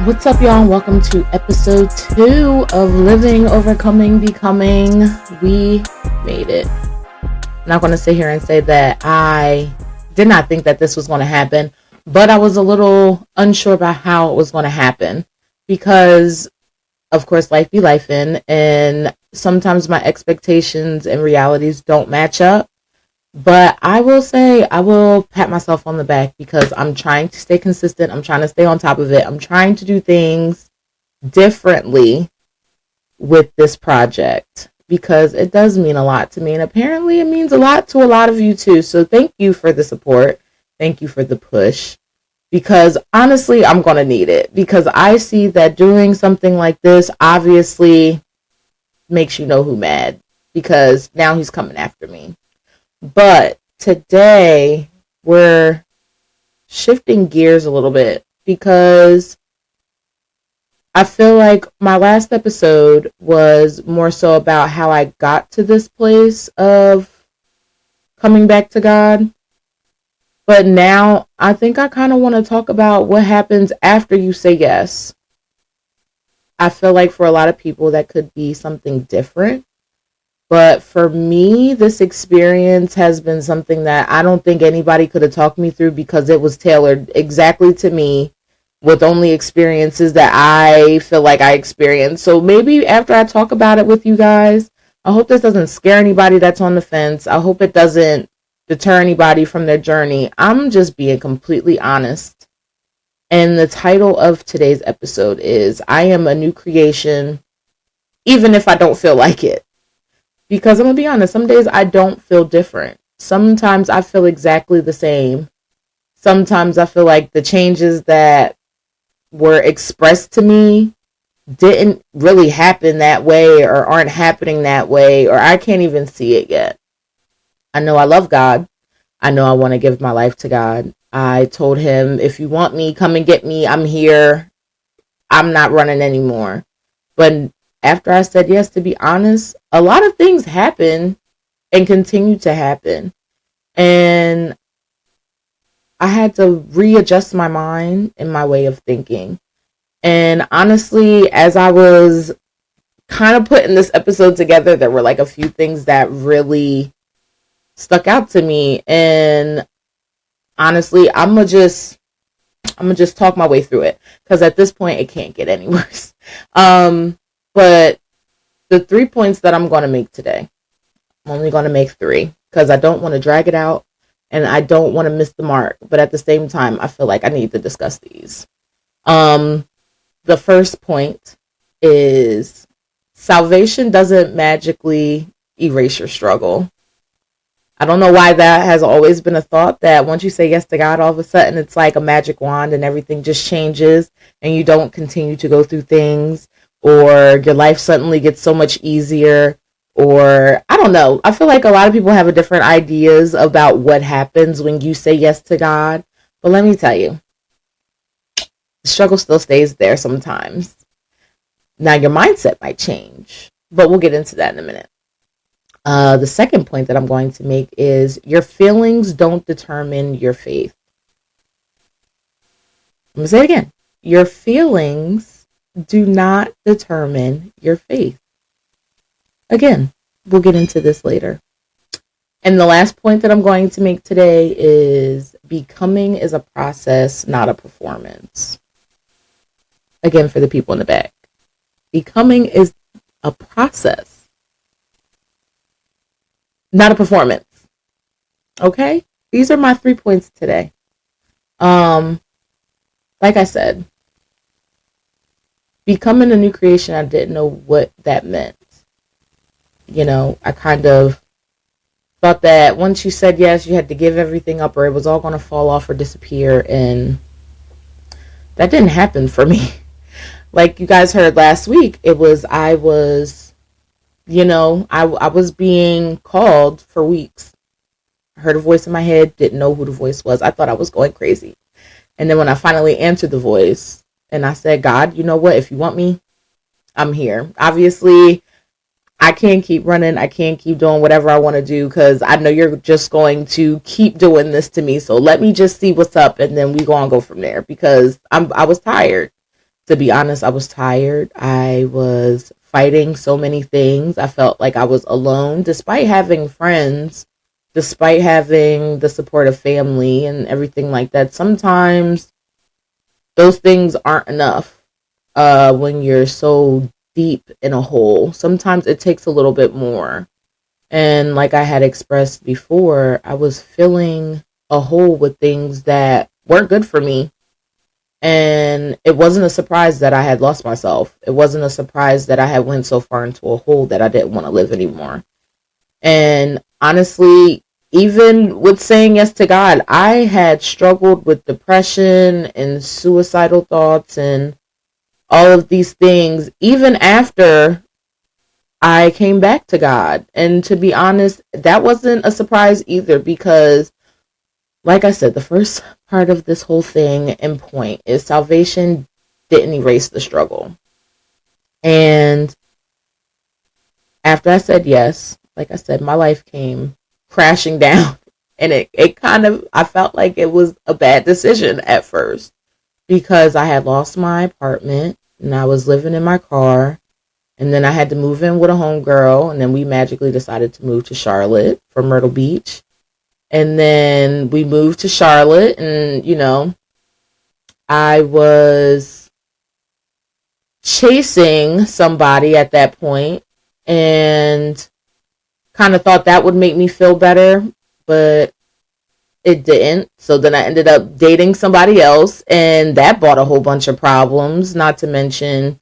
What's up, y'all? Welcome to episode 2 of Living, Overcoming, Becoming. We made it. I'm not going to sit here and say that I did not think that this was going to happen, but I was a little unsure about how it was going to happen because, of course, life be lifing, and sometimes my expectations and realities don't match up. But I will say, I will pat myself on the back because I'm trying to stay consistent. I'm trying to stay on top of it. I'm trying to do things differently with this project because it does mean a lot to me. And apparently it means a lot to a lot of you too. So thank you for the support. Thank you for the push. Because honestly, I'm going to need it. Because I see that doing something like this obviously makes you know who mad. Because now he's coming after me. But today we're shifting gears a little bit because I feel like my last episode was more so about how I got to this place of coming back to God. But now I think I kind of want to talk about what happens after you say yes. I feel like for a lot of people that could be something different. But for me, this experience has been something that I don't think anybody could have talked me through because it was tailored exactly to me with only experiences that I feel like I experienced. So maybe after I talk about it with you guys, I hope this doesn't scare anybody that's on the fence. I hope it doesn't deter anybody from their journey. I'm just being completely honest. And the title of today's episode is I Am a New Creation, even if I don't feel like it. Because I'm going to be honest, some days I don't feel different. Sometimes I feel exactly the same. Sometimes I feel like the changes that were expressed to me didn't really happen that way or aren't happening that way, or I can't even see it yet. I know I love God. I know I want to give my life to God. I told him, if you want me, come and get me. I'm here. I'm not running anymore. But after I said yes, to be honest, a lot of things happen and continue to happen. And I had to readjust my mind and my way of thinking. And honestly, as I was kind of putting this episode together, there were like a few things that really stuck out to me. And honestly, I'm gonna just talk my way through it because at this point it can't get any worse. But the 3 points that I'm going to make today, I'm only going to make 3 because I don't want to drag it out and I don't want to miss the mark. But at the same time, I feel like I need to discuss these. The first point is salvation doesn't magically erase your struggle. I don't know why that has always been a thought that once you say yes to God, all of a sudden it's like a magic wand and everything just changes and you don't continue to go through things. Or your life suddenly gets so much easier, or I don't know. I feel like a lot of people have different ideas about what happens when you say yes to God. But let me tell you, the struggle still stays there sometimes. Now, your mindset might change, but we'll get into that in a minute. The second point that I'm going to make is your feelings don't determine your faith. I'm going to say it again. Your feelings do not determine your faith. Again, we'll get into this later. And the last point that I'm going to make today is becoming is a process, not a performance. Again, for the people in the back. Becoming is a process, not a performance. Okay? These are my 3 points today. Like I said, becoming a new creation, I didn't know what that meant. You know, I kind of thought that once you said yes, you had to give everything up or it was all going to fall off or disappear. And that didn't happen for me. Like you guys heard last week, I was being called for weeks. I heard a voice in my head, didn't know who the voice was. I thought I was going crazy. And then when I finally answered the voice, and I said, God, you know what? If you want me, I'm here. Obviously, I can't keep running. I can't keep doing whatever I want to do because I know you're just going to keep doing this to me. So let me just see what's up and then we go from there because I was tired. To be honest, I was tired. I was fighting so many things. I felt like I was alone, despite having friends, despite having the support of family and everything like that. Sometimes those things aren't enough when you're so deep in a hole. Sometimes it takes a little bit more. And like I had expressed before, I was filling a hole with things that weren't good for me. And it wasn't a surprise that I had lost myself. It wasn't a surprise that I had went so far into a hole that I didn't want to live anymore. And honestly, even with saying yes to God, I had struggled with depression and suicidal thoughts and all of these things, even after I came back to God. And to be honest, that wasn't a surprise either because, like I said, the first part of this whole thing and point is salvation didn't erase the struggle. And after I said yes, like I said, my life came crashing down. And it kind of, I felt like it was a bad decision at first because I had lost my apartment and I was living in my car. And then I had to move in with a homegirl. And then we magically decided to move to Charlotte from Myrtle Beach. And then we moved to Charlotte. And, you know, I was chasing somebody at that point and kind of thought that would make me feel better. But it didn't. So then I ended up dating somebody else. And that brought a whole bunch of problems. Not to mention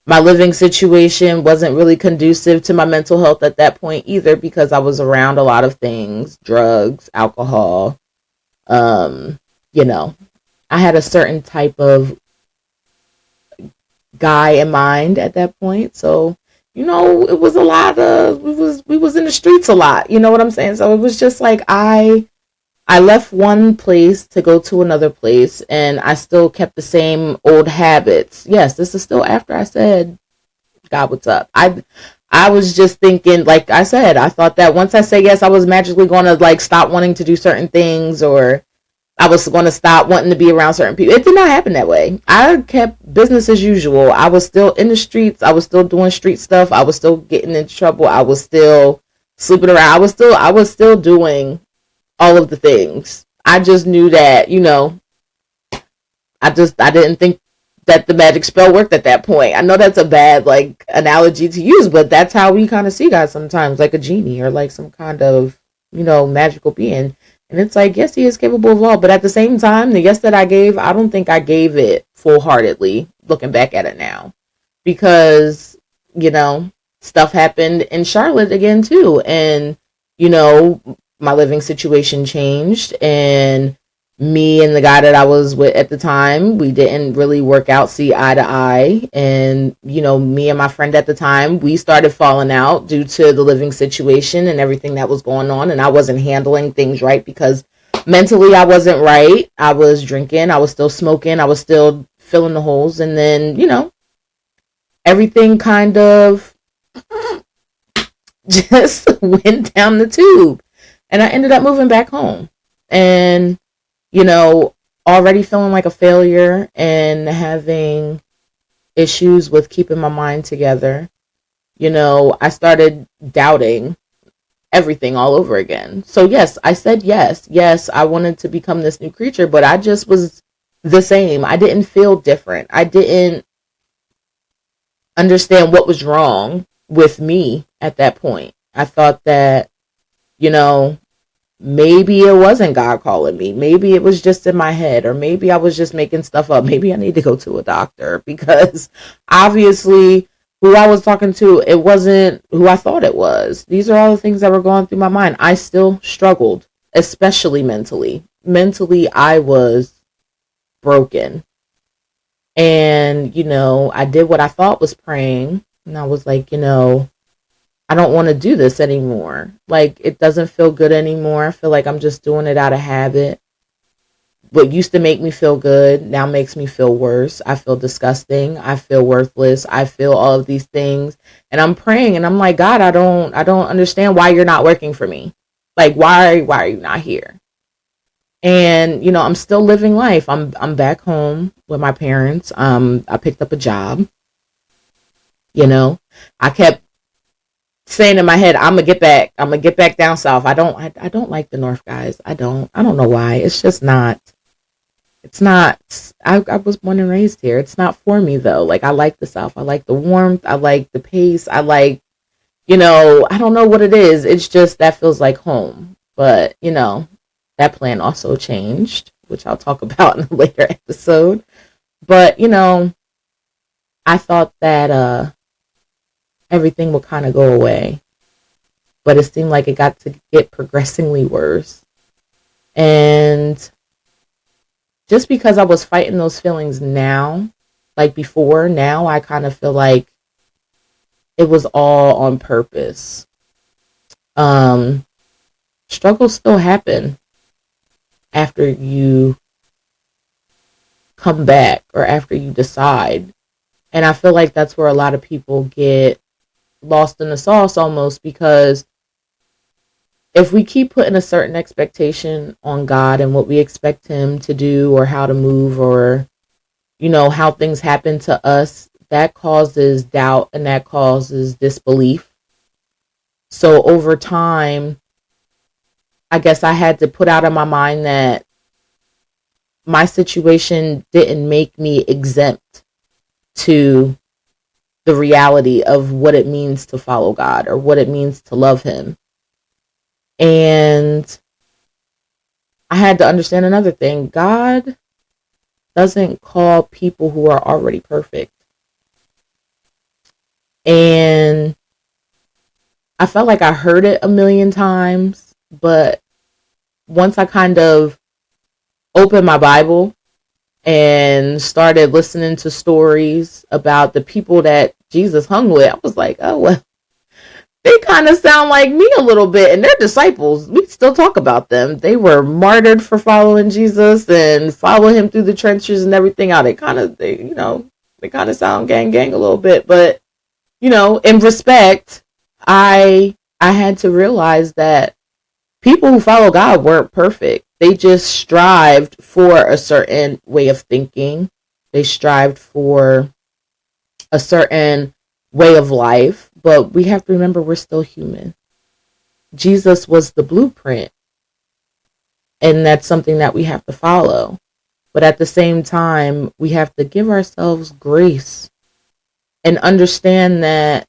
my living situation wasn't really conducive to my mental health at that point either because I was around a lot of things, drugs, alcohol. You know, I had a certain type of guy in mind at that point. So, you know, it was a lot of we was in the streets a lot, you know what I'm saying? So it was just like I left one place to go to another place and I still kept the same old habits. Yes, this is still after I said, God, what's up? I was just thinking, like I said, I thought that once I say yes, I was magically going to like stop wanting to do certain things or I was going to stop wanting to be around certain people. It did not happen that way. I kept business as usual. I was still in the streets. I was still doing street stuff. I was still getting into trouble. I was still sleeping around. I was still doing all of the things. I just knew that, you know, I didn't think that the magic spell worked at that point. I know that's a bad like analogy to use, but that's how we kind of see God sometimes, like a genie or like some kind of, you know, magical being. And it's like, yes, he is capable of all, but at the same time, the yes that I gave, I don't think I gave it full-heartedly looking back at it now. Because, you know, stuff happened in Charlotte again too. And, you know, my living situation changed and me and the guy that I was with at the time, we didn't really work out, see eye to eye. And, you know, me and my friend at the time, we started falling out due to the living situation and everything that was going on. And I wasn't handling things right because mentally I wasn't right. I was drinking, I was still smoking, I was still filling the holes. And then, you know, everything kind of just went down the tube. And I ended up moving back home. And you know, already feeling like a failure and having issues with keeping my mind together, you know, I started doubting everything all over again. So yes, I said yes. Yes, I wanted to become this new creature, but I just was the same. I didn't feel different. I didn't understand what was wrong with me at that point. I thought that, you know, maybe it wasn't God calling me. Maybe it was just in my head, or maybe I was just making stuff up. Maybe I need to go to a doctor because obviously who I was talking to, it wasn't who I thought it was. These are all the things that were going through my mind. I still struggled, especially mentally. Mentally, I was broken. And, you know, I did what I thought was praying. And I was like, you know, I don't want to do this anymore. Like, it doesn't feel good anymore. I feel like I'm just doing it out of habit. What used to make me feel good now makes me feel worse. I feel disgusting. I feel worthless. I feel all of these things. And I'm praying and I'm like, God, I don't understand why you're not working for me. Like, why are you not here? And, I'm still living life. I'm back home with my parents. I picked up a job, you know. I kept saying in my head, I'm gonna get back. I'm gonna get back down south. I don't like the north, guys. I don't know why. It's just not. It's not. I was born and raised here. It's not for me though. Like, I like the south. I like the warmth. I like the pace. I like, I don't know what it is. It's just that feels like home. But, that plan also changed, which I'll talk about in a later episode. But, I thought that everything would kind of go away. But it seemed like it got to get progressively worse. And just because I was fighting those feelings now, like before, now I kind of feel like it was all on purpose. Struggles still happen after you come back or after you decide. And I feel like that's where a lot of people get lost in the sauce almost, because if we keep putting a certain expectation on God and what we expect him to do or how to move or, how things happen to us, that causes doubt and that causes disbelief. So over time, I guess I had to put out of my mind that my situation didn't make me exempt to the reality of what it means to follow God or what it means to love him. And I had to understand another thing. God doesn't call people who are already perfect. And I felt like I heard it a million times, but once I kind of opened my Bible and started listening to stories about the people that Jesus hung with, I was like, oh, well, they kind of sound like me a little bit, and they're disciples. We still talk about them. They were martyred for following Jesus and follow him through the trenches and everything out. They kind of sound gang a little bit, but in respect, I had to realize that people who follow God weren't perfect. They just strived for a certain way of thinking. They strived for a certain way of life. But we have to remember we're still human. Jesus was the blueprint. And that's something that we have to follow. But at the same time, we have to give ourselves grace and understand that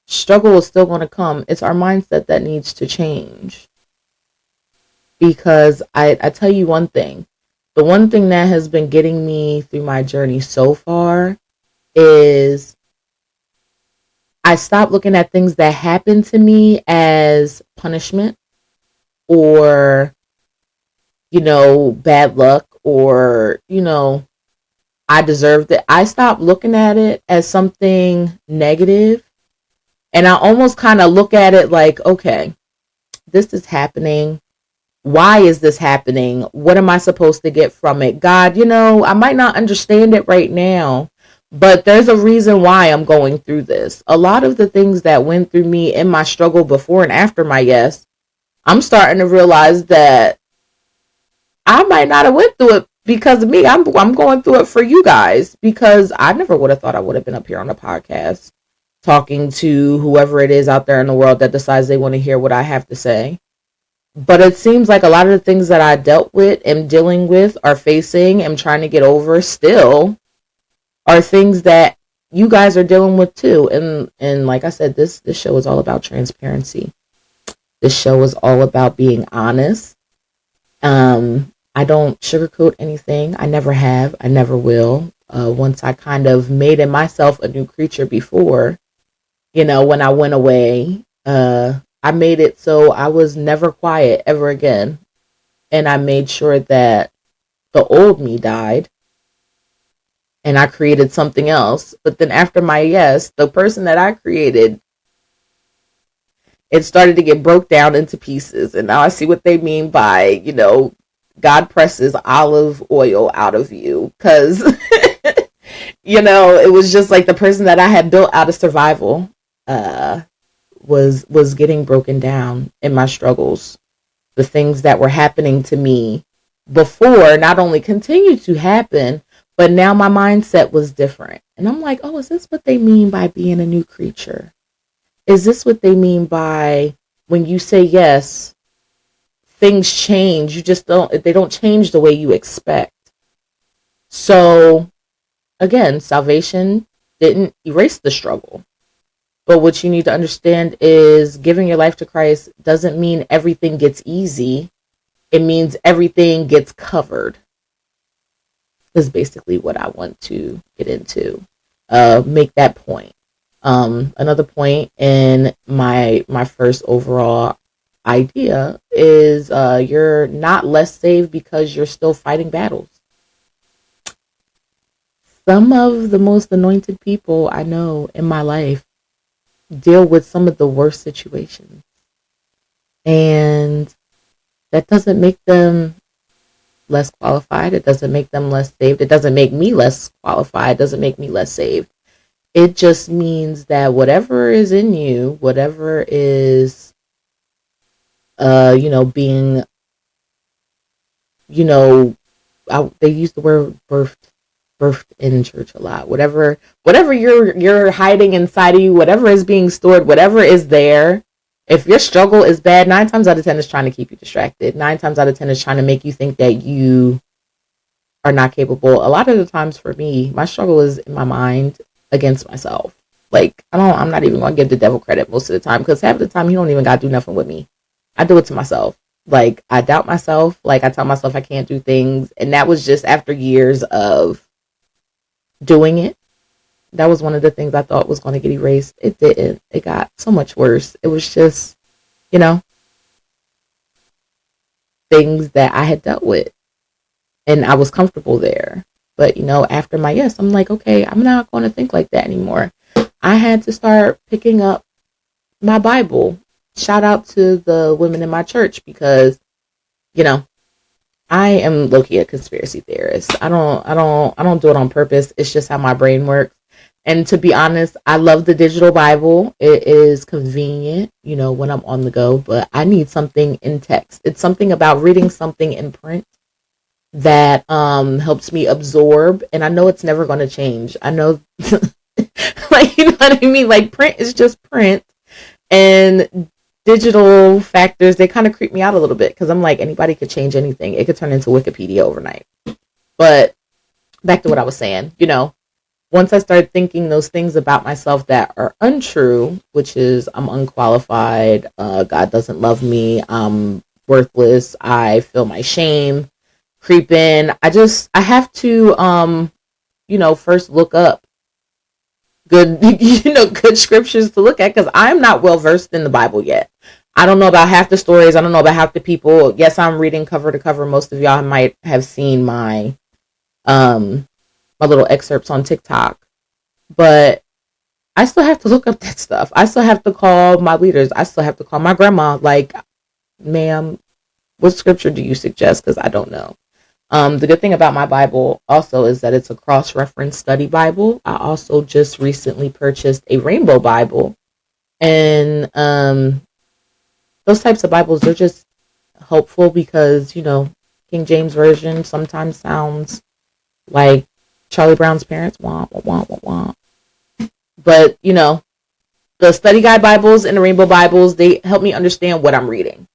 struggle is still going to come. It's our mindset that needs to change. Because I tell you one thing. The one thing that has been getting me through my journey so far is I stopped looking at things that happened to me as punishment or, bad luck or, I deserved it. I stopped looking at it as something negative. And I almost kind of look at it like, okay, this is happening. Why is this happening? What am I supposed to get from it? God, I might not understand it right now, but there's a reason why I'm going through this. A lot of the things that went through me in my struggle before and after my yes, I'm starting to realize that I might not have went through it because of me. I'm going through it for you guys, because I never would have thought I would have been up here on a podcast talking to whoever it is out there in the world that decides they want to hear what I have to say. But it seems like a lot of the things that I dealt with, am dealing with, are facing, am trying to get over still, are things that you guys are dealing with too. And like I said, this show is all about transparency. This show is all about being honest. I don't sugarcoat anything. I never have. I never will. Once I kind of made in myself a new creature before, when I went away, I made it so I was never quiet ever again. And I made sure that the old me died and I created something else. But then after my yes, the person that I created, it started to get broke down into pieces. And now I see what they mean by, God presses olive oil out of you. Because, it was just like the person that I had built out of survival was getting broken down in my struggles. The things that were happening to me before not only continued to happen, but now my mindset was different. And I'm like, oh, is this what they mean by being a new creature? Is this what they mean by when you say yes, things change? They don't change the way you expect. So again, salvation didn't erase the struggle. But what you need to understand is giving your life to Christ doesn't mean everything gets easy. It means everything gets covered. Is basically what I want to get into. Make that point. Another point in my first overall idea is you're not less saved because you're still fighting battles. Some of the most anointed people I know in my life deal with some of the worst situations. And that doesn't make them less qualified. It doesn't make them less saved. It doesn't make me less qualified. It doesn't make me less saved. It just means that whatever is in you, whatever is, being, they use the word birthed in church a lot. Whatever you're hiding inside of you, whatever is being stored, whatever is there. If your struggle is bad, 9 times out of 10 is trying to keep you distracted. 9 times out of 10 is trying to make you think that you are not capable. A lot of the times for me, my struggle is in my mind against myself. Like, I'm not even going to give the devil credit most of the time, because half of the time he don't even got to do nothing with me. I do it to myself. Like, I doubt myself. Like, I tell myself I can't do things. And that was just after years of doing it. That was one of the things I thought was going to get erased. It didn't. It got so much worse. It was just, things that I had dealt with. And I was comfortable there. But, after my yes, I'm like, okay, I'm not going to think like that anymore. I had to start picking up my Bible. Shout out to the women in my church, because, I am low-key a conspiracy theorist. I don't do it on purpose. It's just how my brain works. And to be honest, I love the digital Bible. It is convenient, when I'm on the go, but I need something in text. It's something about reading something in print that helps me absorb, and I know it's never going to change. I know like, you know what I mean? Like, print is just print, and digital factors, they kind of creep me out a little bit, because I'm like, anybody could change anything. It could turn into Wikipedia overnight. But back to what I was saying, once I started thinking those things about myself that are untrue, which is I'm unqualified, God doesn't love me, I'm worthless, I feel my shame creep in. I have to, first look up good, good scriptures to look at, because I'm not well versed in the Bible yet. I don't know about half the stories. I don't know about half the people. Yes, I'm reading cover to cover. Most of y'all might have seen my little excerpts on TikTok, but I still have to look up that stuff. I still have to call my leaders. I still have to call my grandma. Like, ma'am, what scripture do you suggest? Because I don't know. The good thing about my Bible also is that it's a cross-reference study Bible. I also just recently purchased a rainbow Bible, and those types of Bibles are just helpful, because King James Version sometimes sounds like Charlie Brown's parents. Womp, womp, womp, womp. But the study guide Bibles and the rainbow Bibles, they help me understand what I'm reading.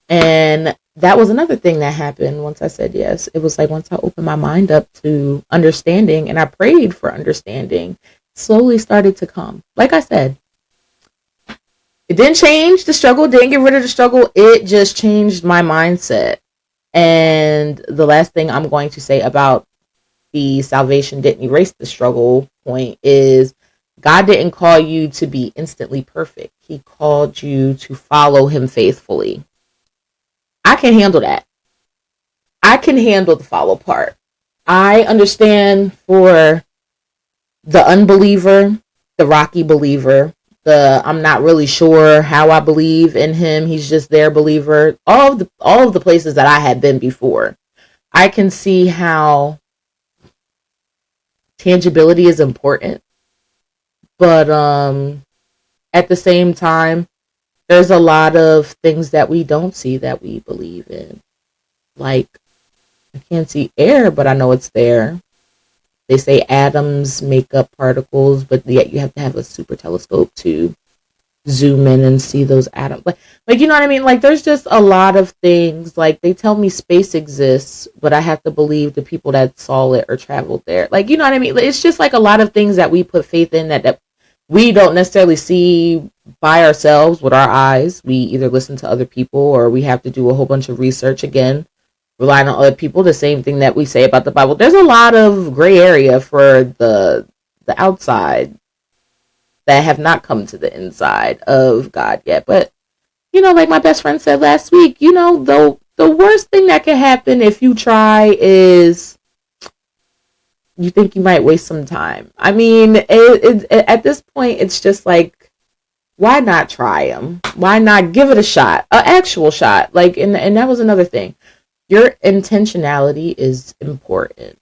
And that was another thing that happened once I said yes. It was like, once I opened my mind up to understanding, and I prayed for understanding, slowly started to come. Like I said, it didn't change the struggle, didn't get rid of the struggle. It just changed my mindset. And the last thing I'm going to say about the salvation didn't erase the struggle point is, God didn't call you to be instantly perfect. He called you to follow him faithfully. I can handle that. I can handle the follow part. I understand for the unbeliever, the rocky believer, the I'm not really sure how I believe in him, he's just their believer. All of the places that I had been before, I can see how tangibility is important. But at the same time, there's a lot of things that we don't see that we believe in. Like, I can't see air, but I know it's there. They say atoms make up particles, but yet you have to have a super telescope to zoom in and see those atoms. Like you know what I mean? Like there's just a lot of things. Like they tell me space exists, but I have to believe the people that saw it or traveled there. Like you know what I mean? It's just like a lot of things that we put faith in that we don't necessarily see by ourselves with our eyes. We either listen to other people or we have to do a whole bunch of research again, relying on other people. The same thing that we say about the Bible. There's a lot of gray area for the outside that have not come to the inside of God yet. But you know, like my best friend said last week, you know, the worst thing that can happen if you try is you think you might waste some time. I mean, at this point, it's just like, why not try them? Why not give it a shot, an actual shot? Like, and that was another thing. Your intentionality is important.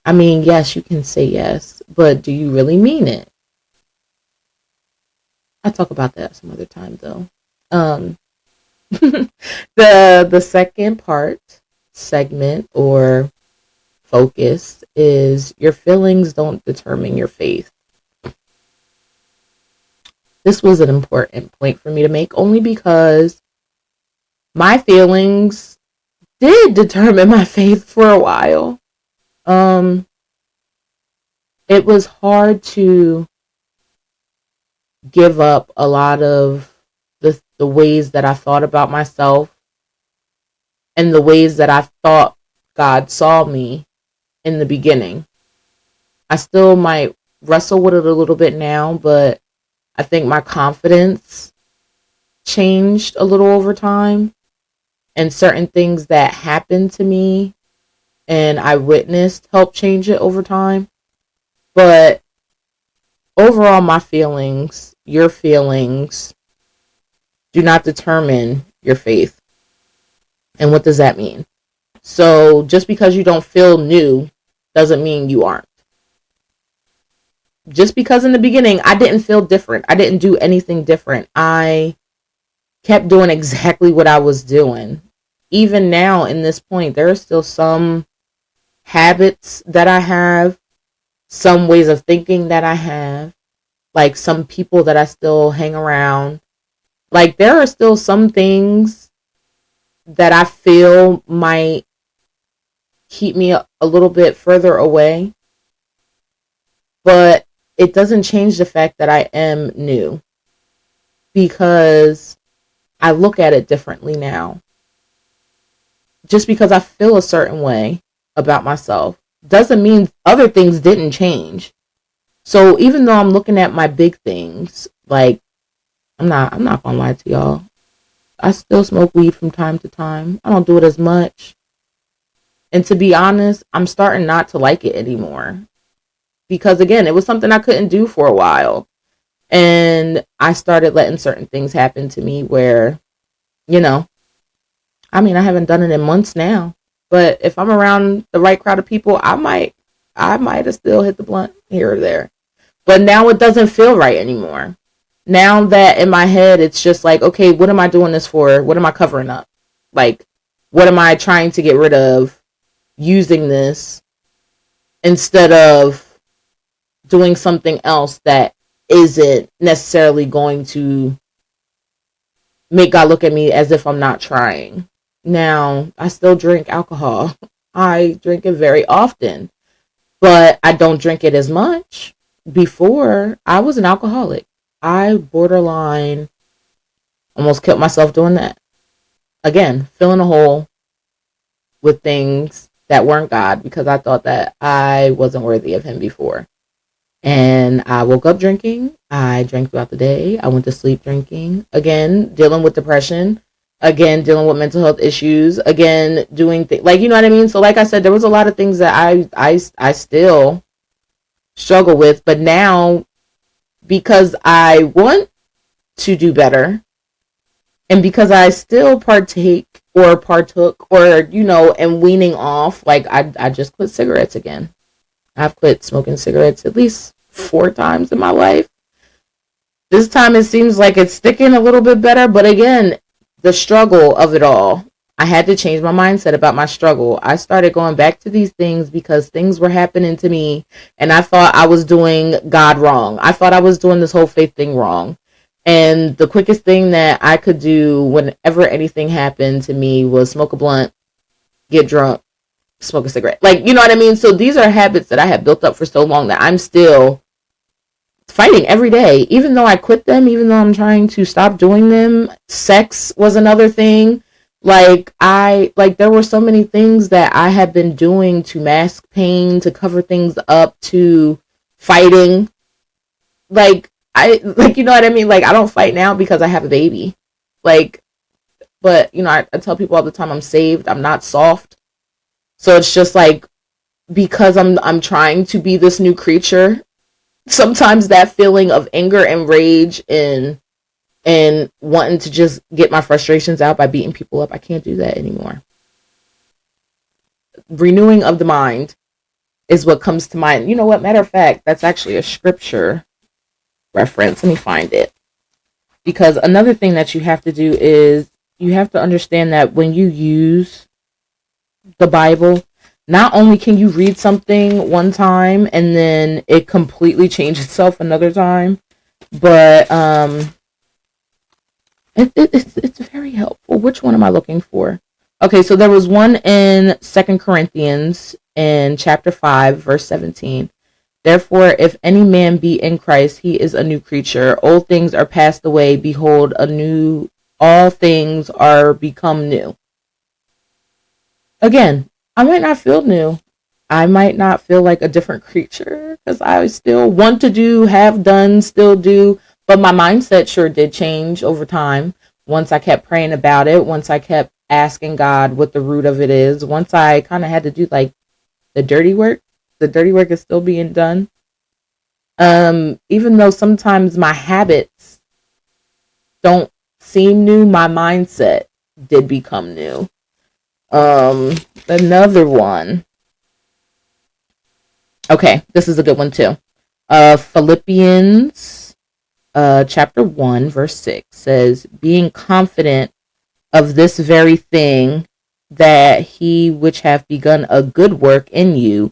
I mean, yes, you can say yes, but do you really mean it? I'll talk about that some other time, though. The second segment, or focus, is your feelings don't determine your faith. This was an important point for me to make, only because my feelings did determine my faith for a while. It was hard to give up a lot of the ways that I thought about myself and the ways that I thought God saw me in the beginning. I still might wrestle with it a little bit now, but I think my confidence changed a little over time, and certain things that happened to me and I witnessed helped change it over time. But overall, my feelings, your feelings, do not determine your faith. And what does that mean? So just because you don't feel new doesn't mean you aren't. Just because in the beginning I didn't feel different, I didn't do anything different, I kept doing exactly what I was doing. Even now, in this point, there are still some habits that I have, some ways of thinking that I have, like some people that I still hang around. Like there are still some things that I feel might keep me a little bit further away, but it doesn't change the fact that I am new, because I look at it differently now. Just because I feel a certain way about myself doesn't mean other things didn't change. So even though I'm looking at my big things, like I'm not gonna lie to y'all, I still smoke weed from time to time. I don't do it as much. And to be honest, I'm starting not to like it anymore. Because again, it was something I couldn't do for a while. And I started letting certain things happen to me where, you know, I mean, I haven't done it in months now. But if I'm around the right crowd of people, I might have still hit the blunt here or there. But now it doesn't feel right anymore. Now that in my head, it's just like, okay, what am I doing this for? What am I covering up? Like, what am I trying to get rid of using this instead of doing something else that isn't necessarily going to make God look at me as if I'm not trying. Now, I still drink alcohol. I drink it very often, but I don't drink it as much. Before, I was an alcoholic. I borderline almost killed myself doing that. Again, filling a hole with things that weren't God because I thought that I wasn't worthy of Him before. And I woke up drinking. I drank throughout the day. I went to sleep drinking. Again, dealing with depression. Again, dealing with mental health issues. Again, doing things like, you know what I mean? So like I said, there was a lot of things that I still struggle with. But now, because I want to do better, and because I still partake or partook or, you know, am weaning off, like I just quit cigarettes again. I've quit smoking cigarettes at least 4 times in my life. This time it seems like it's sticking a little bit better, but again, the struggle of it all. I had to change my mindset about my struggle. I started going back to these things because things were happening to me and I thought I was doing God wrong. I thought I was doing this whole faith thing wrong. And the quickest thing that I could do whenever anything happened to me was smoke a blunt, get drunk, smoke a cigarette. Like, you know what I mean? So these are habits that I have built up for so long that I'm still fighting every day. Even though I quit them, even though I'm trying to stop doing them, sex was another thing. There were so many things that I had been doing to mask pain, to cover things up, to fighting. You know what I mean? Like, I don't fight now because I have a baby. Like, but, you know, I tell people all the time I'm saved. I'm not soft. So it's just like, because I'm trying to be this new creature, sometimes that feeling of anger and rage and wanting to just get my frustrations out by beating people up, I can't do that anymore. Renewing of the mind is what comes to mind. You know what? Matter of fact, that's actually a scripture reference. Let me find it. Because another thing that you have to do is you have to understand that when you use the Bible, not only can you read something one time and then it completely change itself another time, but it's very helpful. Which one am I looking for? Okay, so there was one in 2 Corinthians in chapter 5, verse 17. Therefore, if any man be in Christ, he is a new creature. Old things are passed away. Behold, all things are become new. Again, I might not feel new. I might not feel like a different creature because I still want to do, have done, still do. But my mindset sure did change over time. Once I kept praying about it, once I kept asking God what the root of it is, once I kind of had to do like the dirty work is still being done. Even though sometimes my habits don't seem new, my mindset did become new. Another one. Okay, this is a good one too. Philippians chapter 1, verse 6 says, being confident of this very thing, that he which hath begun a good work in you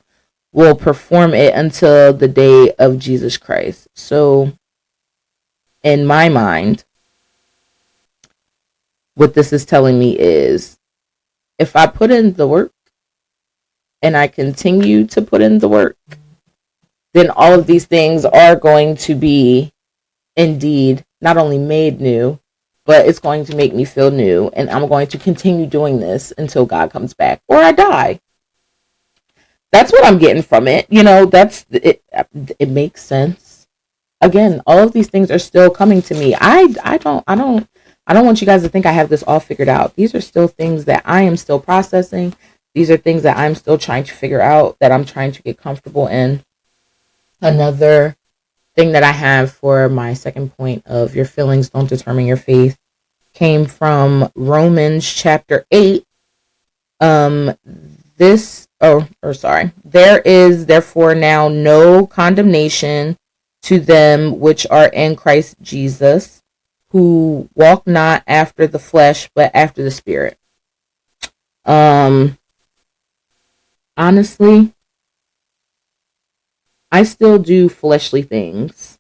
will perform it until the day of Jesus Christ. So, in my mind, what this is telling me is, if I put in the work, and I continue to put in the work, then all of these things are going to be indeed not only made new, but it's going to make me feel new. And I'm going to continue doing this until God comes back or I die. That's what I'm getting from it. You know, that's it. It makes sense. Again, all of these things are still coming to me. I don't want you guys to think I have this all figured out. These are still things that I am still processing. These are things that I'm still trying to figure out, that I'm trying to get comfortable in. Another thing that I have for my second point of your feelings don't determine your faith came from Romans chapter 8. There is therefore now no condemnation to them which are in Christ Jesus, who walk not after the flesh, but after the Spirit. Honestly, I still do fleshly things.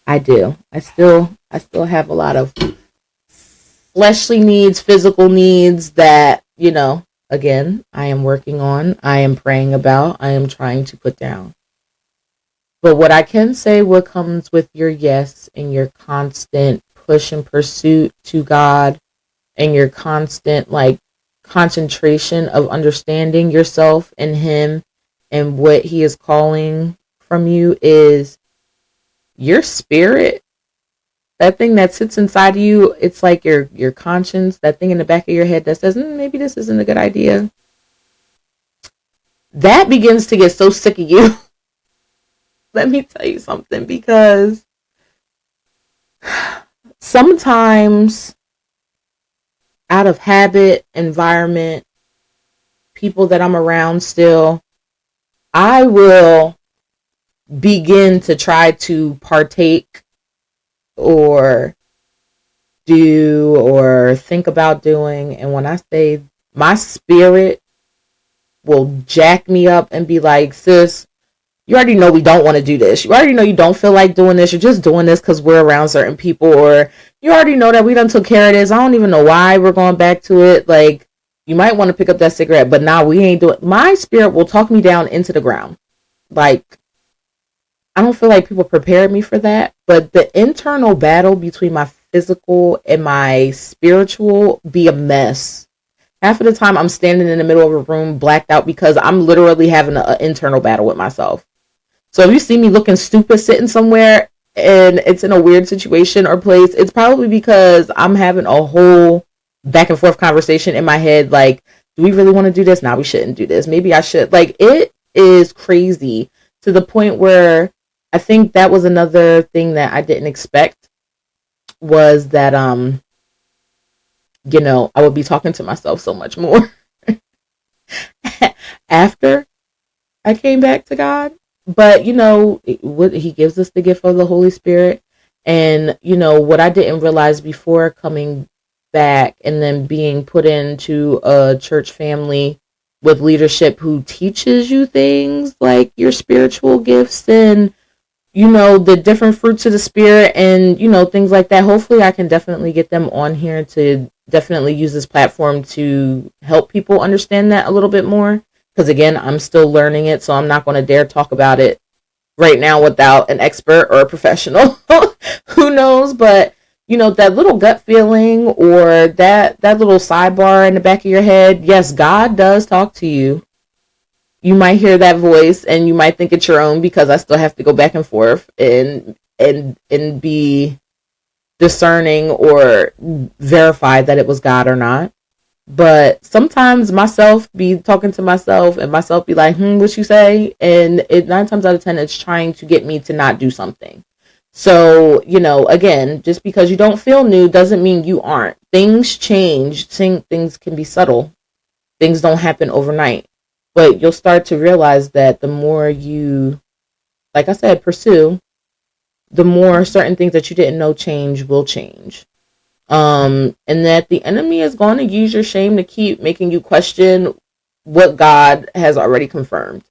I do. I still have a lot of fleshly needs, physical needs that, you know, again, I am working on, I am praying about, I am trying to put down. But what I can say, what comes with your yes and your constant push and pursuit to God and your constant concentration of understanding yourself and Him and what He is calling from you, is your spirit. That thing that sits inside of you, it's like your conscience, that thing in the back of your head that says, maybe this isn't a good idea. That begins to get so sick of you. Let me tell you something, because sometimes out of habit, environment, people that I'm around still, I will begin to try to partake or do or think about doing. And when I say my spirit will jack me up and be like, sis, you already know we don't want to do this. You already know you don't feel like doing this. You're just doing this because we're around certain people, or you already know that we done took care of this. I don't even know why we're going back to it. Like, you might want to pick up that cigarette, but now we ain't doing. My spirit will talk me down into the ground. Like, I don't feel like people prepared me for that, but the internal battle between my physical and my spiritual be a mess. Half of the time I'm standing in the middle of a room blacked out because I'm literally having an internal battle with myself. So if you see me looking stupid sitting somewhere and it's in a weird situation or place, it's probably because I'm having a whole back and forth conversation in my head. Like, do we really want to do this? Nah, we shouldn't do this. Maybe I should. Like, it is crazy to the point where I think that was another thing that I didn't expect, was that, I would be talking to myself so much more after I came back to God. But, he gives us the gift of the Holy Spirit. And, what I didn't realize before coming back and then being put into a church family with leadership who teaches you things like your spiritual gifts and, the different fruits of the spirit and, things like that. Hopefully I can definitely get them on here to definitely use this platform to help people understand that a little bit more. Because again, I'm still learning it, so I'm not going to dare talk about it right now without an expert or a professional. Who knows? But, that little gut feeling or that little sidebar in the back of your head, yes, God does talk to you. You might hear that voice and you might think it's your own, because I still have to go back and forth and be discerning or verify that it was God or not. But sometimes myself be talking to myself and myself be like, what you say? And 9 times out of 10, it's trying to get me to not do something. So, again, just because you don't feel new doesn't mean you aren't. Things change. Things can be subtle. Things don't happen overnight. But you'll start to realize that the more you, like I said, pursue, the more certain things that you didn't know change will change. And that the enemy is going to use your shame to keep making you question what God has already confirmed.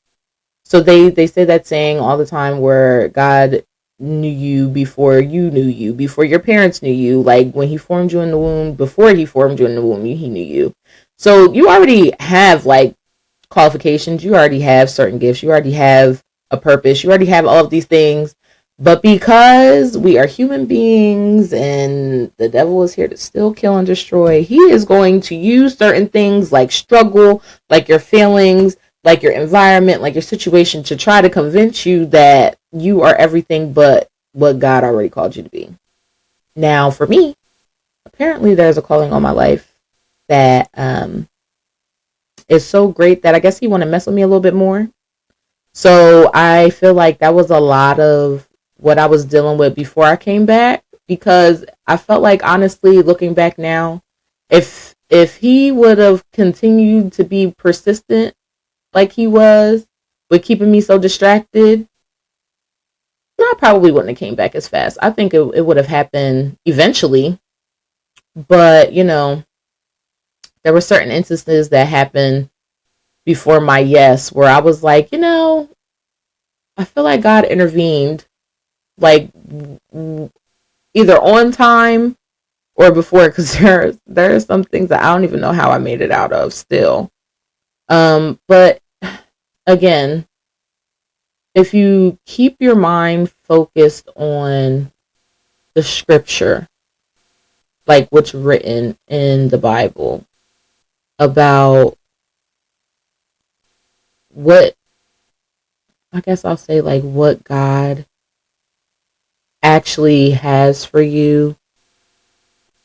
So they say that saying all the time where God knew you before you knew you, before your parents knew you. Like when he formed you in the womb, before he formed you in the womb, he knew you. So you already have like qualifications. You already have certain gifts. You already have a purpose. You already have all of these things. But because we are human beings and the devil is here to steal, kill, and destroy, he is going to use certain things like struggle, like your feelings, like your environment, like your situation to try to convince you that you are everything but what God already called you to be. Now, for me, apparently there's a calling on my life that is so great that I guess he want to mess with me a little bit more. So I feel like that was a lot of what I was dealing with before I came back, because I felt like, honestly, looking back now, if he would have continued to be persistent like he was with keeping me so distracted, I probably wouldn't have came back as fast. I think it would have happened eventually, but there were certain instances that happened before my yes where I was like, I feel like God intervened, like either on time or before, because there are some things that I don't even know how I made it out of still. But again, if you keep your mind focused on the scripture, like what's written in the Bible about what, I guess I'll say, like what God actually has for you,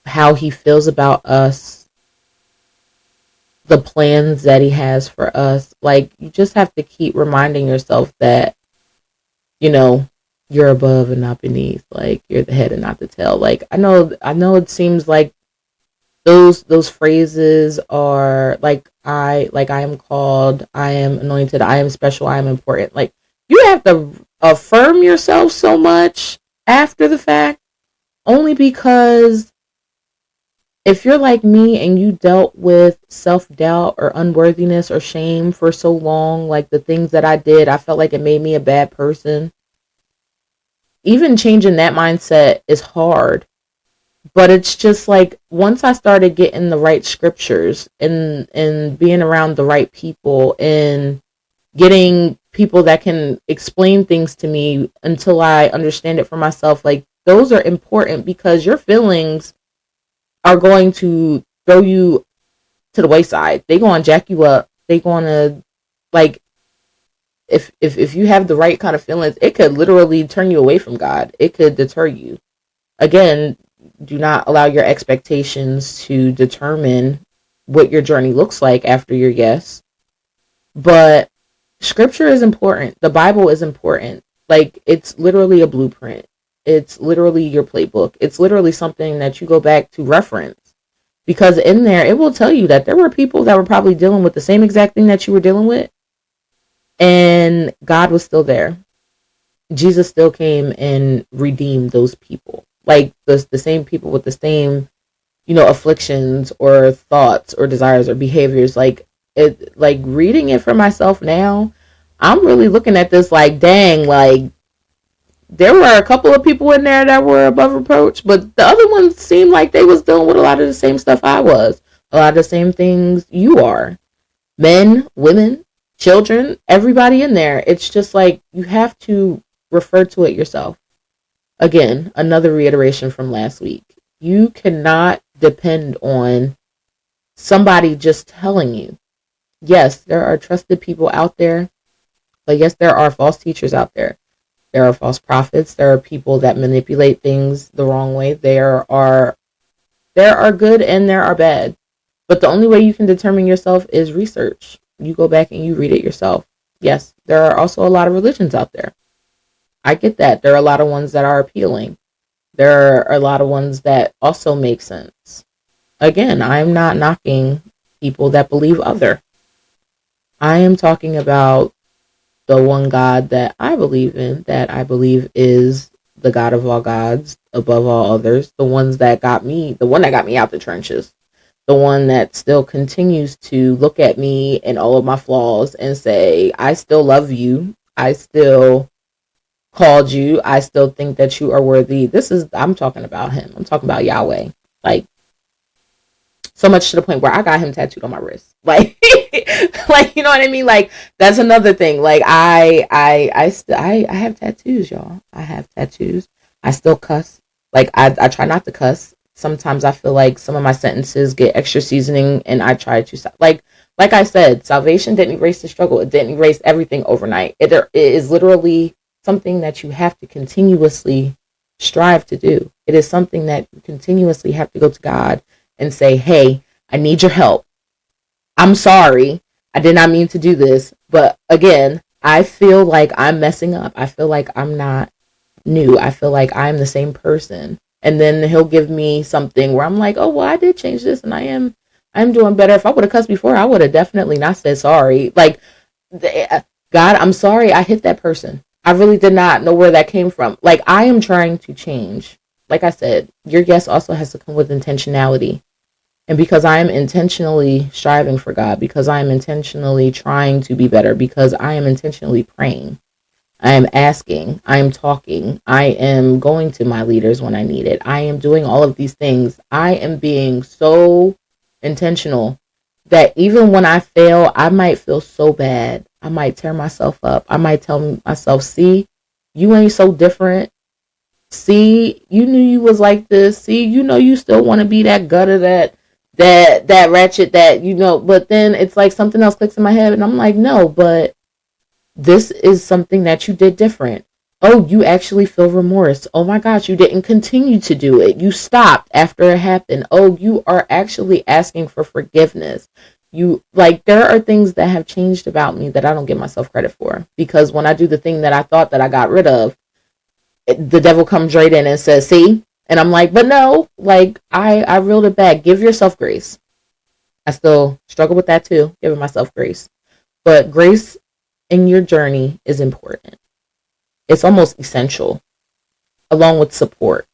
how he feels about us, the plans that he has for us. Like, you just have to keep reminding yourself that, you're above and not beneath. Like, you're the head and not the tail. Like, I know it seems like those phrases are like I am called, I am anointed, I am special, I am important. Like, you have to affirm yourself so much after the fact, only because If you're like me and you dealt with self-doubt or unworthiness or shame for so long, like the things that I did, I felt like it made me a bad person. Even changing that mindset is hard. But it's just like once I started getting the right scriptures and being around the right people and getting people that can explain things to me until I understand it for myself, like those are important because your feelings are going to throw you to the wayside. They going to jack you up. They going to like if you have the right kind of feelings, it could literally turn you away from God. It could deter you. Again, do not allow your expectations to determine what your journey looks like after your yes. But scripture is important. The Bible is important. Like it's literally a blueprint. It's literally your playbook. It's literally something that you go back to reference because in there it will tell you that there were people that were probably dealing with the same exact thing that you were dealing with and God was still there. Jesus still came and redeemed those people. Like the same people with the same, afflictions or thoughts or desires or behaviors. Like reading it for myself now, I'm really looking at this like, dang, like there were a couple of people in there that were above reproach, but the other ones seemed like they was dealing with a lot of the same stuff I was. A lot of the same things you are. Men, women, children, everybody in there. It's just like you have to refer to it yourself. Again, another reiteration from last week. You cannot depend on somebody just telling you. Yes, there are trusted people out there, but yes, there are false teachers out there. There are false prophets. There are people that manipulate things the wrong way. There are good and there are bad. But the only way you can determine yourself is research. You go back and you read it yourself. Yes, there are also a lot of religions out there. I get that. There are a lot of ones that are appealing. There are a lot of ones that also make sense. Again, I'm not knocking people that believe other. I am talking about the one God that I believe in, that I believe is the God of all gods, above all others, the one that got me out the trenches, the one that still continues to look at me and all of my flaws and say, I still love you. I still called you. I still think that you are worthy. I'm talking about him. I'm talking about Yahweh. Like, so much to the point where I got him tattooed on my wrist. Like, like, you know what I mean? Like, that's another thing. Like, I have tattoos, y'all. I have tattoos. I still cuss. Like, I try not to cuss. Sometimes I feel like some of my sentences get extra seasoning, and I try to like I said, salvation didn't erase the struggle. It didn't erase everything overnight. It is literally something that you have to continuously strive to do. It is something that you continuously have to go to God and say, hey, I need your help. I'm sorry. I did not mean to do this. But again, I feel like I'm messing up. I feel like I'm not new. I feel like I'm the same person. And then he'll give me something where I'm like, oh, well, I did change this and I'm doing better. If I would have cussed before, I would have definitely not said sorry. Like, God, I'm sorry I hit that person. I really did not know where that came from. Like, I am trying to change. Like I said, your yes also has to come with intentionality. And because I am intentionally striving for God, because I am intentionally trying to be better, because I am intentionally praying, I am asking, I am talking, I am going to my leaders when I need it, I am doing all of these things. I am being so intentional that even when I fail, I might feel so bad. I might tear myself up. I might tell myself, see, you ain't so different. See, you knew you was like this. See, you still want to be that gutter, that ratchet, but then it's like something else clicks in my head and I'm like, no, but this is something that you did different. Oh, you actually feel remorse. Oh my gosh, you didn't continue to do it. You stopped after it happened. Oh, you are actually asking for forgiveness. There are things that have changed about me that I don't give myself credit for, because when I do the thing that I thought that I got rid of, the devil comes right in and says, see? And I'm like, but no, like I reeled it back. Give yourself grace. I still struggle with that too, giving myself grace. But grace in your journey is important. It's almost essential, along with support.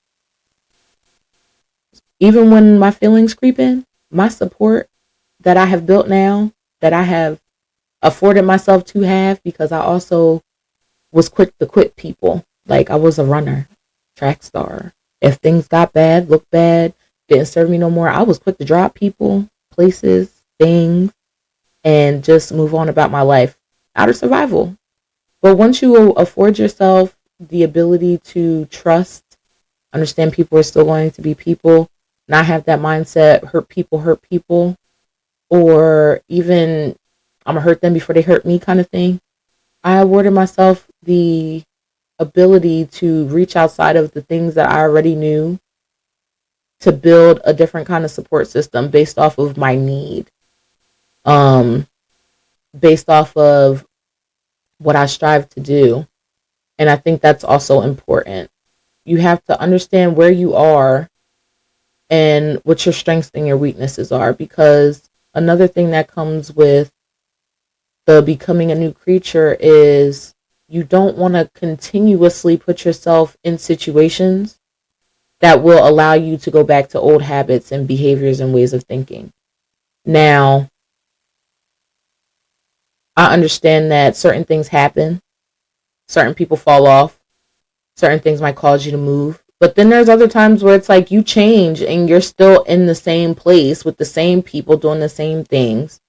even when my feelings creep in, my support that I have built now, that I have afforded myself to have, because I also was quick to quit people. Like, I was a runner, track star. If things got bad, looked bad, didn't serve me no more, I was quick to drop people, places, things, and just move on about my life out of survival. But once you afford yourself the ability to trust, understand people are still going to be people, not have that mindset, hurt people, or even I'm going to hurt them before they hurt me kind of thing, I awarded myself the ability to reach outside of the things that I already knew to build a different kind of support system based off of my need, um, based off of what I strive to do. And I think that's also important. You have to understand where you are and what your strengths and your weaknesses are, because another thing that comes with the becoming a new creature is you don't want to continuously put yourself in situations that will allow you to go back to old habits and behaviors and ways of thinking. Now, I understand that certain things happen, certain people fall off, certain things might cause you to move. But then there's other times where it's like you change and you're still in the same place with the same people doing the same things.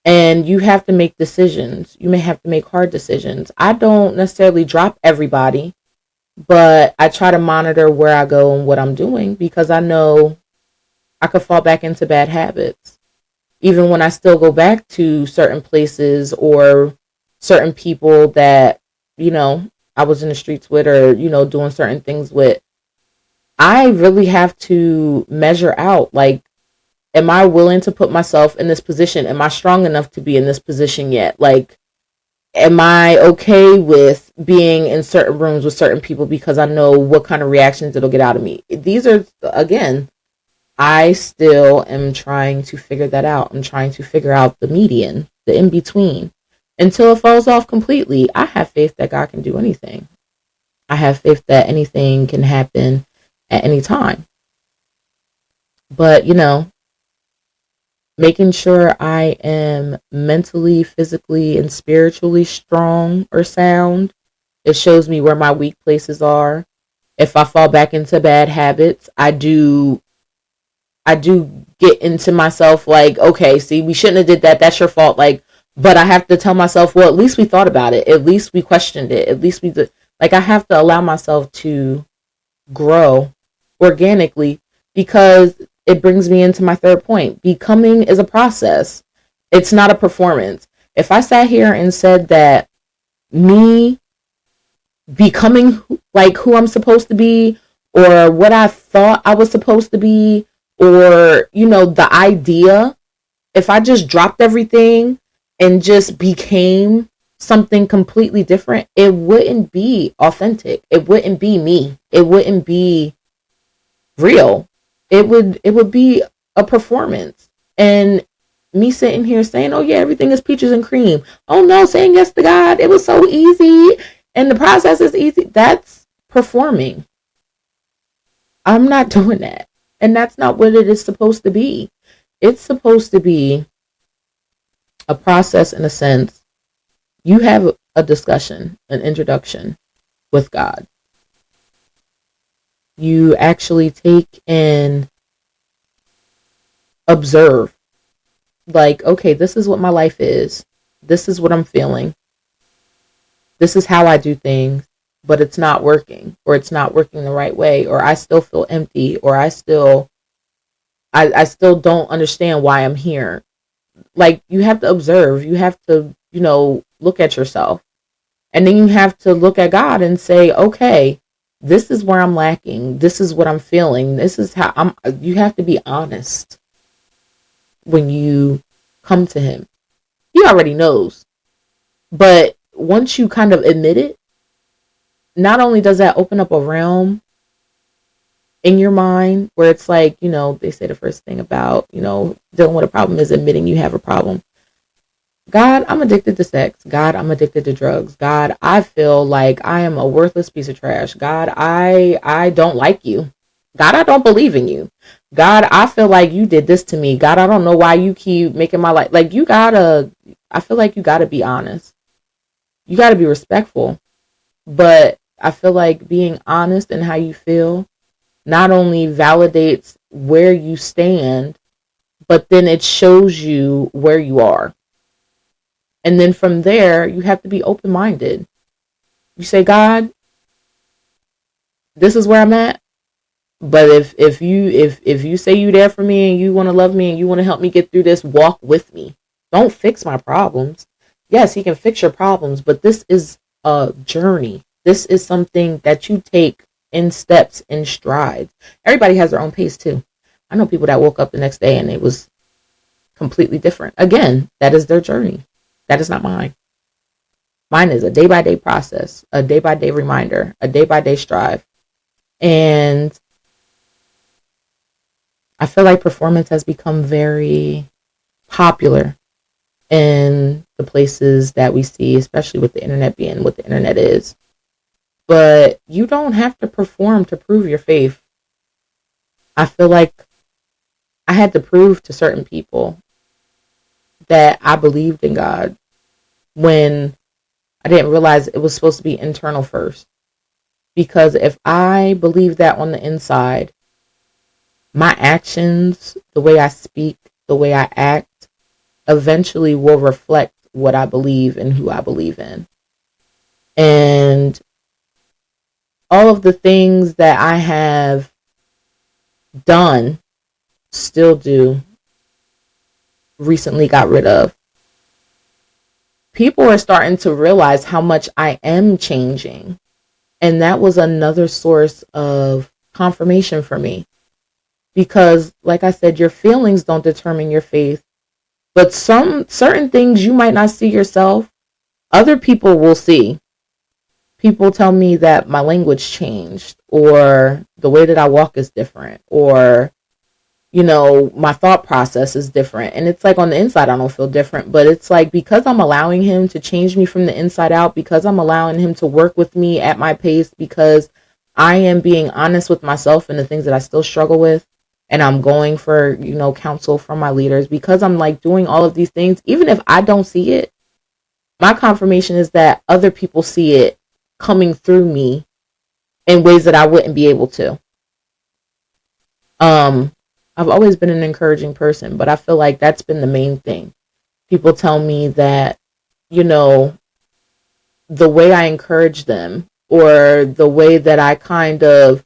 And you have to make decisions. You may have to make hard decisions. I don't necessarily drop everybody, but I try to monitor where I go and what I'm doing, because I know I could fall back into bad habits. Even when I still go back to certain places or certain people that, I was in the streets with, or, doing certain things with, I really have to measure out, like, am I willing to put myself in this position? Am I strong enough to be in this position yet? Like, am I okay with being in certain rooms with certain people because I know what kind of reactions it'll get out of me? These are, again, I still am trying to figure that out. I'm trying to figure out the median, the in between, until it falls off completely. I have faith that God can do anything. I have faith that anything can happen at any time. But, making sure I am mentally, physically, and spiritually strong or sound, it shows me where my weak places are. If I fall back into bad habits, I do get into myself like, okay, see, we shouldn't have did that. That's your fault. Like, but I have to tell myself, well, at least we thought about it. At least we questioned it. At least we did. Like, I have to allow myself to grow organically, because it brings me into my third point. Becoming is a process. It's not a performance. If I sat here and said that me becoming like who I'm supposed to be, or what I thought I was supposed to be, or, the idea, if I just dropped everything and just became something completely different, it wouldn't be authentic. It wouldn't be me. It wouldn't be real. It would be a performance. And me sitting here saying, oh yeah, everything is peaches and cream. Oh no, saying yes to God, it was so easy and the process is easy. That's performing. I'm not doing that. And that's not what it is supposed to be. It's supposed to be a process in a sense. You have a discussion, an introduction with God. You actually take and observe, like, okay, this is what my life is. This is what I'm feeling. This is how I do things, but it's not working, or it's not working the right way, or I still feel empty, or I still don't understand why I'm here. Like, you have to observe. You have to, look at yourself. And then you have to look at God and say, okay, this is where I'm lacking. This is what I'm feeling. This is how you have to be honest when you come to him. He already knows. But once you kind of admit it, not only does that open up a realm in your mind where it's like, they say the first thing about, dealing with a problem is admitting you have a problem. God, I'm addicted to sex. God, I'm addicted to drugs. God, I feel like I am a worthless piece of trash. God, I don't like you. God, I don't believe in you. God, I feel like you did this to me. God, I don't know why you keep making my life. Like, I feel like you gotta be honest. You gotta be respectful. But I feel like being honest in how you feel not only validates where you stand, but then it shows you where you are. And then from there, you have to be open-minded. You say, God, this is where I'm at. But if you say you there for me and you want to love me and you want to help me get through this, walk with me. Don't fix my problems. Yes, he can fix your problems, but this is a journey. This is something that you take in steps, in strides. Everybody has their own pace too. I know people that woke up the next day and it was completely different. Again, that is their journey. That is not mine. Mine is a day-by-day process, a day-by-day reminder, a day-by-day strive. And I feel like performance has become very popular in the places that we see, especially with the internet being what the internet is. But you don't have to perform to prove your faith. I feel like I had to prove to certain people that I believed in God when I didn't realize it was supposed to be internal first. Because if I believe that on the inside, my actions, the way I speak, the way I act, eventually will reflect what I believe and who I believe in. And all of the things that I have done, still do, recently got rid of. People are starting to realize how much I am changing. And that was another source of confirmation for me. Because, like I said, your feelings don't determine your faith. But certain things you might not see yourself, other people will see. People tell me that my language changed, or the way that I walk is different, or, my thought process is different. And it's like on the inside, I don't feel different, but it's like because I'm allowing him to change me from the inside out, because I'm allowing him to work with me at my pace, because I am being honest with myself and the things that I still struggle with. And I'm going for, counsel from my leaders, because I'm like doing all of these things. Even if I don't see it, my confirmation is that other people see it coming through me in ways that I wouldn't be able to. I've always been an encouraging person, but I feel like that's been the main thing. People tell me that, the way I encourage them, or the way that I kind of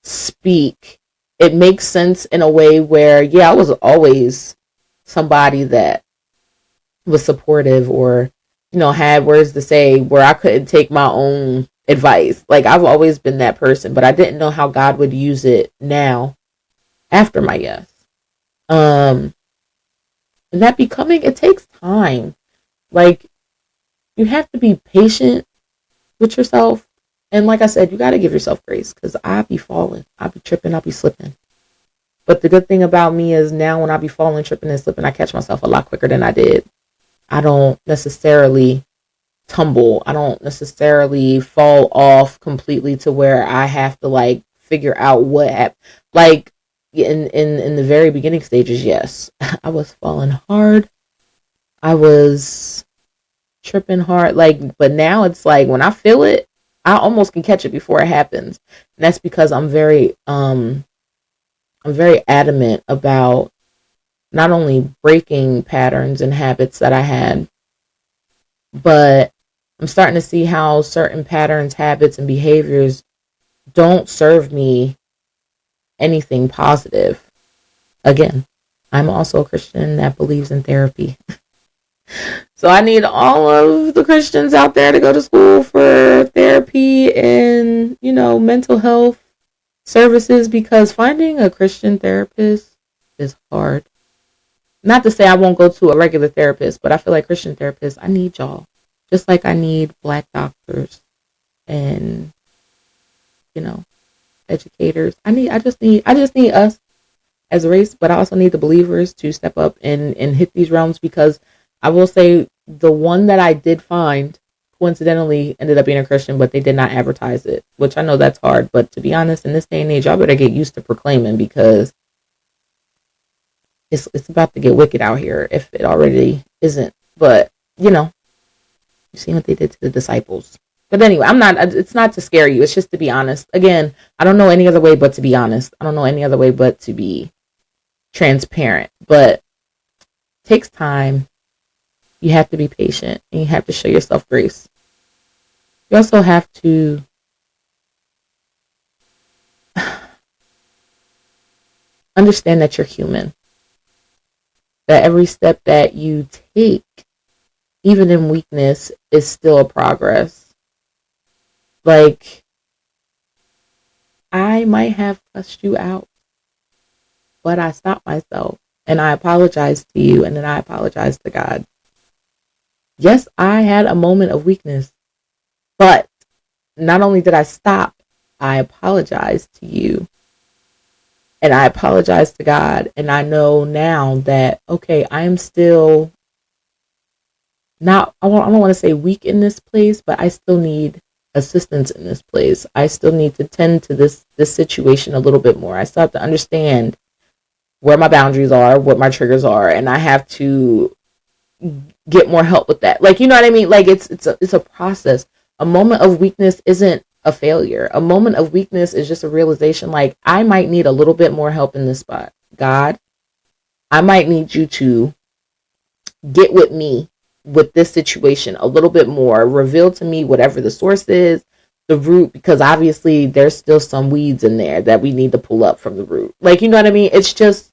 speak, it makes sense in a way where, I was always somebody that was supportive, or, had words to say where I couldn't take my own advice. Like, I've always been that person, but I didn't know how God would use it now after my yes. And that becoming, it takes time. Like, you have to be patient with yourself. And like I said, you got to give yourself grace, because I be falling. I be tripping. I be slipping. But the good thing about me is now when I be falling, tripping, and slipping, I catch myself a lot quicker than I did. I don't necessarily tumble. I don't necessarily fall off completely to where I have to figure out what happened. Like in the very beginning stages, yes, I was falling hard. I was tripping hard. But now it's like when I feel it, I almost can catch it before it happens. And that's because I'm very adamant about not only breaking patterns and habits that I had, but I'm starting to see how certain patterns, habits, and behaviors don't serve me anything positive. Again, I'm also a Christian that believes in therapy. So I need all of the Christians out there to go to school for therapy and, mental health services, because finding a Christian therapist is hard. Not to say I won't go to a regular therapist, but I feel like Christian therapists, I need y'all. Just like I need Black doctors and, educators. I just need us as a race, but I also need the believers to step up and hit these realms, because I will say the one that I did find coincidentally ended up being a Christian, but they did not advertise it, which I know that's hard. But to be honest, in this day and age, y'all better get used to proclaiming, because it's about to get wicked out here if it already isn't. But, you know, you see what they did to the disciples. But anyway, it's not to scare you. It's just to be honest. Again, I don't know any other way but to be honest. I don't know any other way but to be transparent. But it takes time. You have to be patient and you have to show yourself grace. You also have to understand that you're human. That every step that you take, even in weakness, is still a progress. Like, I might have cussed you out, but I stopped myself and I apologized to you and then I apologized to God. Yes, I had a moment of weakness, but not only did I stop, I apologized to you and I apologized to God. And I know now that, okay, I am still not, I don't want to say weak in this place, but I still need assistance in this place. I still need to tend to this situation a little bit more. I still have to understand where my boundaries are, what my triggers are, and I have to get more help with that. Like, you know what I mean? Like, it's a process. A moment of weakness isn't a failure. A moment of weakness is just a realization, like, I might need a little bit more help in this spot. God, I might need you to get with me with this situation a little bit more. Reveal to me whatever the source is, the root, because obviously there's still some weeds in there that we need to pull up from the root. Like, you know what I mean? It's just,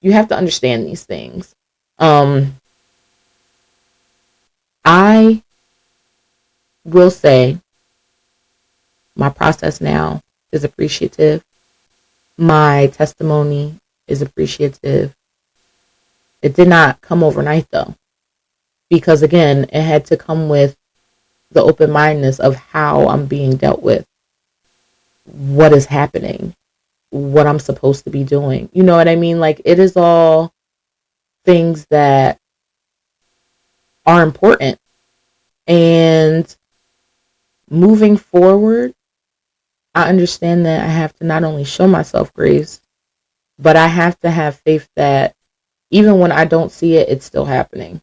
you have to understand these things. I will say my process now is appreciative. My testimony is appreciative. It did not come overnight though, because again, it had to come with the open-mindedness of how I'm being dealt with, what is happening, what I'm supposed to be doing. You know what I mean? Like, it is all things that are important. And moving forward, I understand that I have to not only show myself grace, but I have to have faith that even when I don't see it, it's still happening.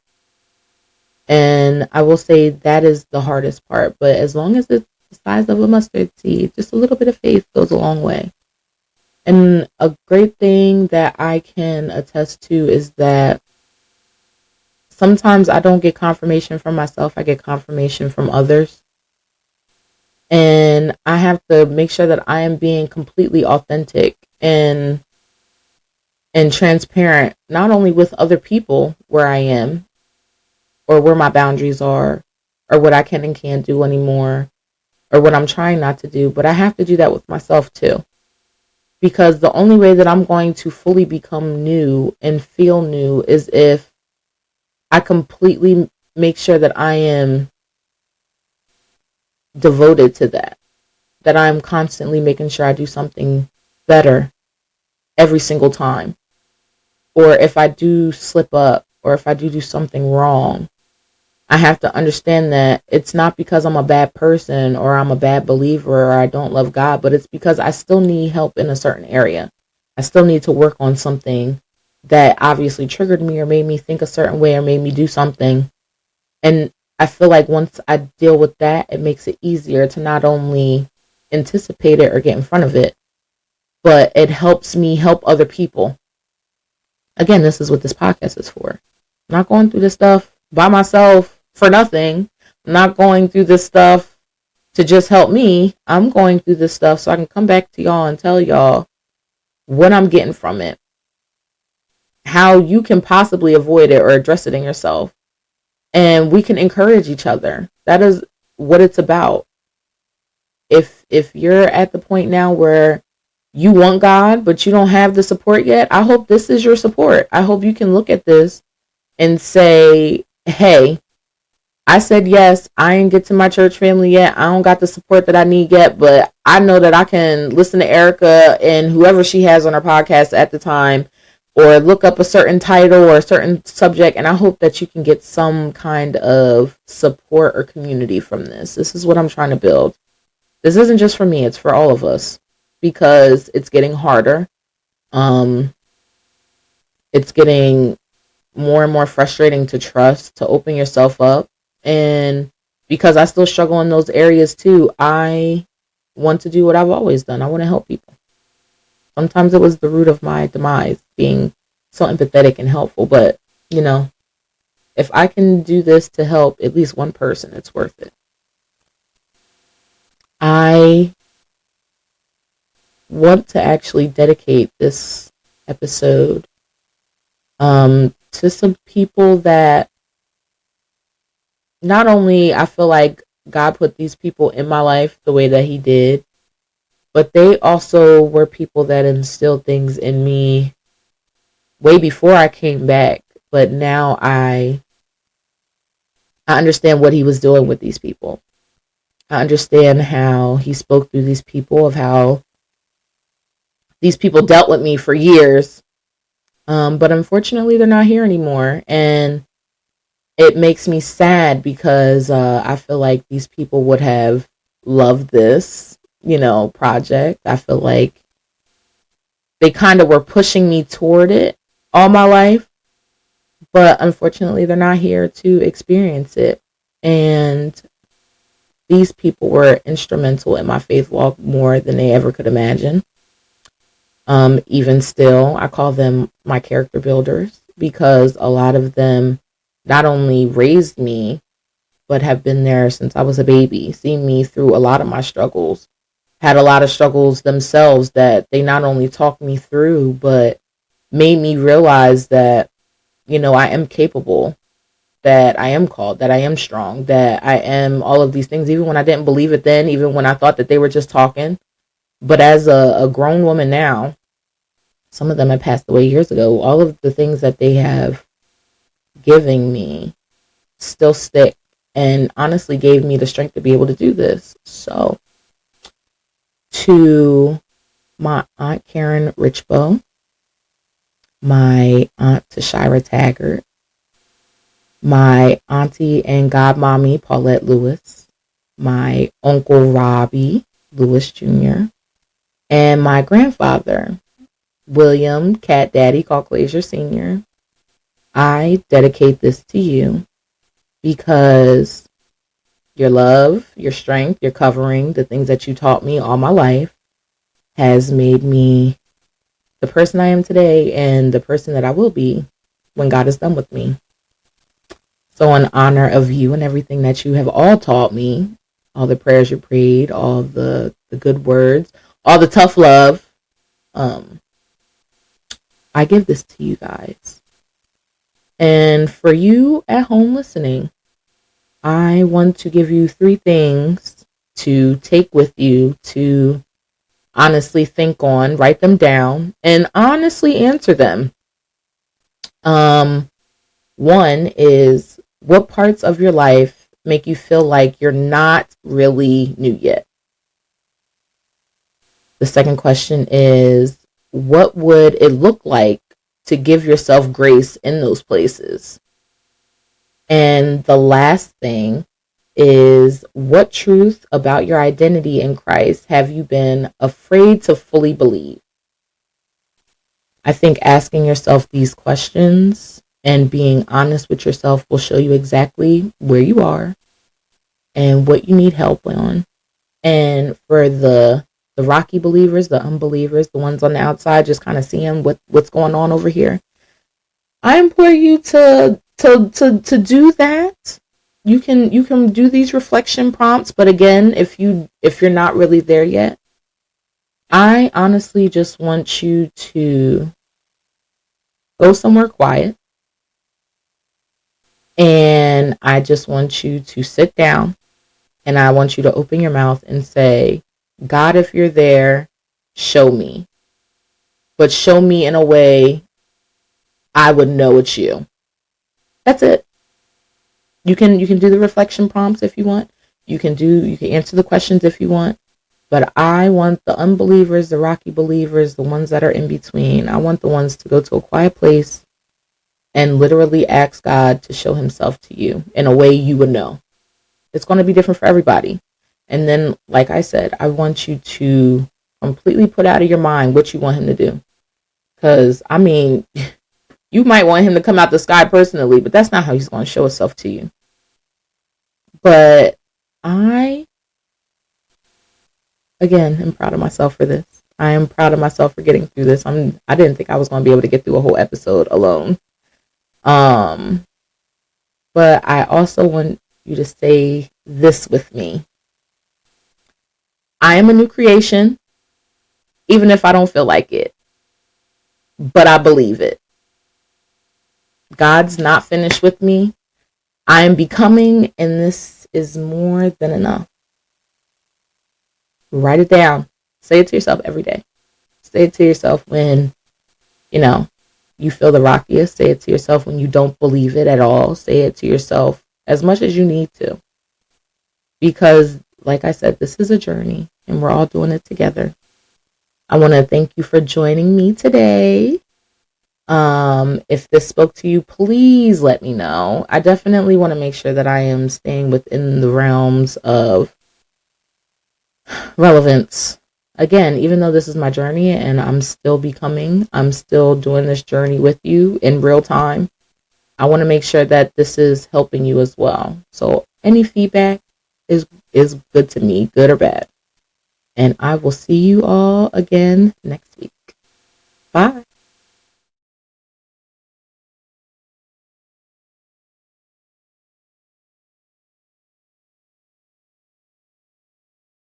And I will say that is the hardest part. But as long as it's the size of a mustard seed, just a little bit of faith goes a long way. And a great thing that I can attest to is that sometimes I don't get confirmation from myself. I get confirmation from others. And I have to make sure that I am being completely authentic and transparent, not only with other people where I am or where my boundaries are or what I can and can't do anymore or what I'm trying not to do, but I have to do that with myself too. Because the only way that I'm going to fully become new and feel new is if I completely make sure that I am devoted to that I'm constantly making sure I do something better every single time. Or if I do slip up or if I do something wrong, I have to understand that it's not because I'm a bad person or I'm a bad believer or I don't love God, but it's because I still need help in a certain area. I still need to work on something that obviously triggered me or made me think a certain way or made me do something. And I feel like once I deal with that, it makes it easier to not only anticipate it or get in front of it, but it helps me help other people. Again, this is what this podcast is for. I'm not going through this stuff by myself for nothing. I'm not going through this stuff to just help me. I'm going through this stuff so I can come back to y'all and tell y'all what I'm getting from it, how you can possibly avoid it or address it in yourself. And we can encourage each other. That is what it's about. If you're at the point now where you want God, but you don't have the support yet, I hope this is your support. I hope you can look at this and say, hey, I said yes. I ain't get to my church family yet. I don't got the support that I need yet, but I know that I can listen to Erica and whoever she has on her podcast at the time, or look up a certain title or a certain subject, and I hope that you can get some kind of support or community from this. This is what I'm trying to build. This isn't just for me, it's for all of us, because it's getting harder. it's getting more and more frustrating to trust, to open yourself up. And because I still struggle in those areas too, I want to do what I've always done. I want to help people. Sometimes it was the root of my demise, being so empathetic and helpful. But, you know, if I can do this to help at least one person, it's worth it. I want to actually dedicate this episode to some people that not only I feel like God put these people in my life the way that he did, but they also were people that instilled things in me way before I came back. But now I understand what he was doing with these people. I understand how he spoke through these people, of how these people dealt with me for years. But unfortunately, they're not here anymore. And it makes me sad because I feel like these people would have loved this, project. I feel like they kind of were pushing me toward it all my life. But unfortunately, they're not here to experience it. And these people were instrumental in my faith walk more than they ever could imagine. Even still, I call them my character builders because a lot of them not only raised me, but have been there since I was a baby, seen me through a lot of my struggles, had a lot of struggles themselves that they not only talked me through, but made me realize that, I am capable, that I am called, that I am strong, that I am all of these things, even when I didn't believe it then, even when I thought that they were just talking. But as a grown woman now, some of them have passed away years ago. All of the things that they have given me still stick and honestly gave me the strength to be able to do this. So, to my Aunt Karen Richbow, my Aunt Tashara Taggart, my auntie and godmommy Paulette Lewis, my Uncle Robbie Lewis Jr., and my grandfather, William Cat Daddy Culclasure Sr. I dedicate this to you because your love, your strength, your covering, the things that you taught me all my life has made me the person I am today and the person that I will be when God is done with me. So in honor of you and everything that you have all taught me, all the prayers you prayed, all the good words, all the tough love, I give this to you guys. And for you at home listening, I want to give you 3 things to take with you, to honestly think on, write them down, and honestly answer them. One is, what parts of your life make you feel like you're not really new yet? The second question is, what would it look like to give yourself grace in those places? And the last thing is, what truth about your identity in Christ have you been afraid to fully believe? I think asking yourself these questions and being honest with yourself will show you exactly where you are and what you need help on. And for the rocky believers, the unbelievers, the ones on the outside just kind of seeing what's going on over here, I implore you to do that. You can do these reflection prompts, but again, if you're not really there yet, I honestly just want you to go somewhere quiet, and I just want you to sit down, and I want you to open your mouth and say, God, if you're there, show me. But show me in a way I would know it's you. That's it. You can do the reflection prompts if you want. You can answer the questions if you want. But I want the unbelievers, the rocky believers, the ones that are in between. I want the ones to go to a quiet place and literally ask God to show himself to you in a way you would know. It's going to be different for everybody. And then, like I said, I want you to completely put out of your mind what you want him to do. Because, I mean, You might want him to come out the sky personally, but that's not how he's going to show himself to you. But I, again, am proud of myself for this. I am proud of myself for getting through this. I didn't think I was going to be able to get through a whole episode alone. But I also want you to say this with me. I am a new creation, even if I don't feel like it. But I believe it. God's not finished with me. I am becoming, and this is more than enough. Write it down. Say it to yourself every day. Say it to yourself when, you feel the rockiest. Say it to yourself when you don't believe it at all. Say it to yourself as much as you need to. Because, like I said, this is a journey, and we're all doing it together. I want to thank you for joining me today. If this spoke to you, please let me know. I definitely want to make sure that I am staying within the realms of relevance. Again, even though this is my journey and I'm still becoming, I'm still doing this journey with you in real time. I want to make sure that this is helping you as well. So any feedback is good to me, good or bad. And I will see you all again next week. Bye.